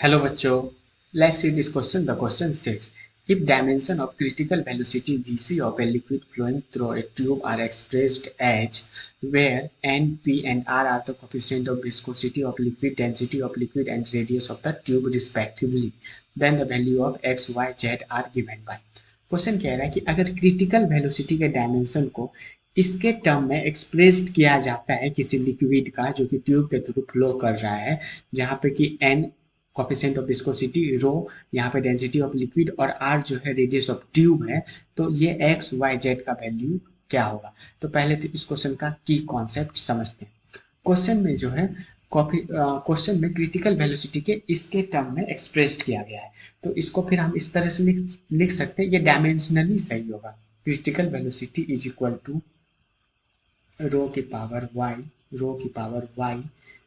Hello बच्चों, let's see this question. The question says, if dimension of critical velocity Vc of a liquid flowing through a tube are expressed as where n, p and r are the coefficient of viscosity of liquid, density of liquid and radius of the tube respectively, then the value of x, y, z are given by. Question कह रहा है कि अगर critical velocity के dimension को इसके term में expressed किया जाता है किसी लिक्विड का जो कि ट्यूब के थ्रू फ्लो कर रहा है, जहाँ पे कि n कोफिशिएंट ऑफ विस्कोसिटी, रो यहाँ पे डेंसिटी ऑफ लिक्विड और आर जो है रेडियस ऑफ ट्यूब है, तो ये एक्स वाई जेड का वैल्यू क्या होगा। तो पहले तो इस क्वेश्चन का की कॉन्सेप्ट समझते हैं। क्वेश्चन में जो है क्वेश्चन में क्रिटिकल वेलोसिटी के इसके टर्म में एक्सप्रेस्ड किया गया है, तो इसको फिर हम इस तरह से लिख सकते हैं, ये डायमेंशनली सही होगा। Critical velocity is equal to rho की पावर वाई, रो की पावर वाई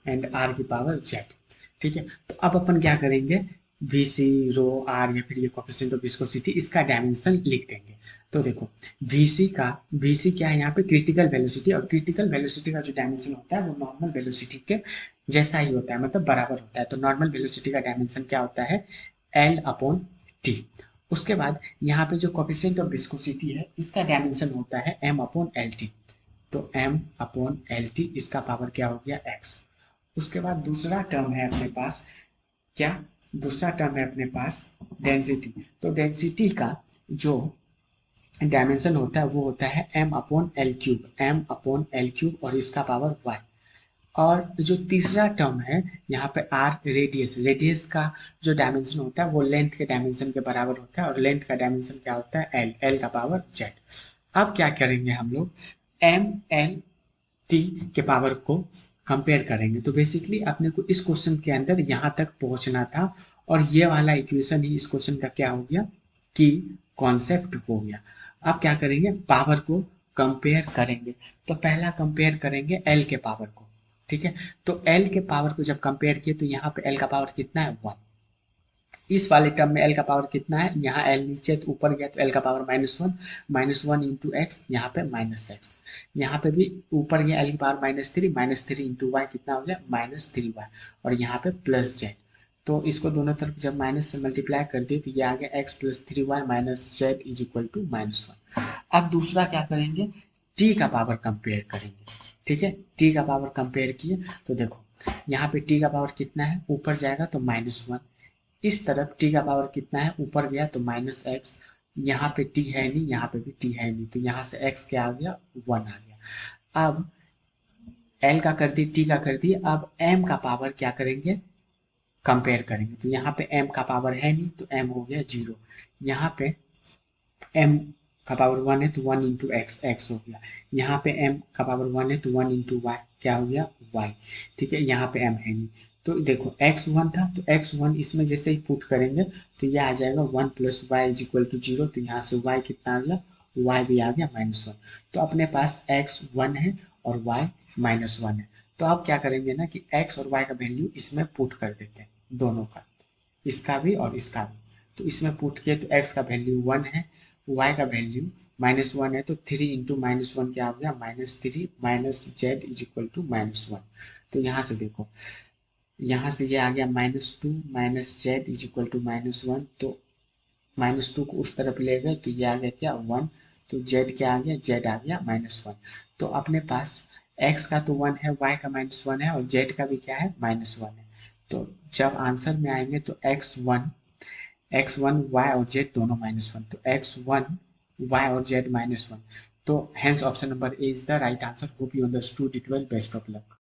एंड आर की पावर जेड। ठीक है, तो अब अपन क्या करेंगे, वी सी, रो, आर या फिर ये कोफिशिएंट ऑफ विस्कोसिटी, इसका डायमेंशन लिख देंगे। तो देखो वी सी क्या है यहाँ पे, क्रिटिकल वेलोसिटी, और क्रिटिकल वेलोसिटी का जो डायमेंशन होता है वो नॉर्मल वेलोसिटी के जैसा ही होता है, मतलब बराबर होता है। तो नॉर्मल वेलोसिटी का डायमेंशन क्या होता है, एल अपॉन टी। उसके बाद यहाँ पे जो कोफिशिएंट ऑफ विस्कोसिटी है इसका डायमेंशन होता है एम अपॉन एल टी। तो m अपॉन एल टी, इसका पावर क्या हो गया x। उसके बाद दूसरा टर्म है अपने पास, क्या, दूसरा टर्म है अपने पास डेंसिटी। तो डेंसिटी का जो डायमेंशन होता है वो होता है m upon L cube, M upon L cube और इसका पावर y। और जो तीसरा टर्म है यहाँ पे r, रेडियस, रेडियस का जो डायमेंशन होता है वो लेंथ के डायमेंशन के बराबर होता है, और लेंथ का डायमेंशन क्या होता है, l, l का पावर z। अब क्या करेंगे हम लोग, एम एल टी के पावर को कंपेयर करेंगे। तो बेसिकली अपने को इस क्वेश्चन के अंदर यहाँ तक पहुँचना था, और ये वाला इक्वेशन ही इस क्वेश्चन का क्या हो गया, कि कॉन्सेप्ट हो गया। अब क्या करेंगे, पावर को कंपेयर करेंगे। तो पहला कंपेयर करेंगे एल के पावर को। ठीक है, तो एल के पावर को जब कंपेयर किए तो यहाँ पे एल का पावर कितना है, 1। इस वाले टर्म में एल का पावर कितना है, यहाँ एल नीचे तो ऊपर गया तो एल का पावर -1, -1 इंटू एक्स, यहाँ पे -x। यहाँ पे भी ऊपर गया एल की पावर -3, -3 इंटू वाई कितना हो गया, -3y, और यहाँ पे +z। तो इसको दोनों तरफ जब माइनस से मल्टीप्लाई कर दिए तो ये आ गया x + 3y - z is equal to -1। अब दूसरा क्या करेंगे, t का पावर कंपेयर करेंगे। ठीक है, t का पावर कंपेयर किए तो देखो यहाँ पे t का पावर कितना है, ऊपर जाएगा तो -1, इस तरफ t का पावर कितना है, ऊपर गया तो -x, यहाँ पे t है नहीं, यहाँ पे भी t है नहीं, तो यहाँ से x क्या आ गया, 1 आ गया। अब l का कर दिए, t का कर दिए, अब m का पावर क्या करेंगे, कंपेयर करेंगे। तो यहाँ पे m का पावर है नहीं तो m हो गया 0, यहाँ पे m का पावर 1 है तो 1 इंटू एक्स, एक्स हो गया। यहाँ पे m का पावर 1 है तो 1 इंटू वाई क्या हो गया, y। ठीक है, यहाँ पे m है नहीं, तो देखो x1 था तो x1 इसमें जैसे ही पुट करेंगे तो ये आ जाएगा 1 + y इज इक्वल टू 0। तो यहाँ से y कितना आ गया, y भी आ गया -1। तो अपने पास x1 है और y -1 है। तो अब क्या करेंगे ना कि x और y का वैल्यू इसमें पुट कर देते हैं, दोनों का, इसका भी और इसका भी। तो इसमें पुट किए तो x का वैल्यू 1 है, y का वैल्यू -1 है, तो 3 इंटू -1 क्या हो गया, -3 -z इज इक्वल टू -1। तो यहाँ से देखो, यहाँ से ये आ गया -2 -z इज इक्वल टू -1। तो -2 को उस तरफ ले गए तो ये आ गया क्या, 1। तो z क्या आ गया, z आ गया -1। तो अपने पास x का तो 1 है, y का -1 है, और z का भी क्या है, -1 है। तो जब आंसर में आएंगे तो x1 y और z दोनों -1, तो x1 y और z -1। तो hence option number A is the right answer. Hope you understood it well, best of luck.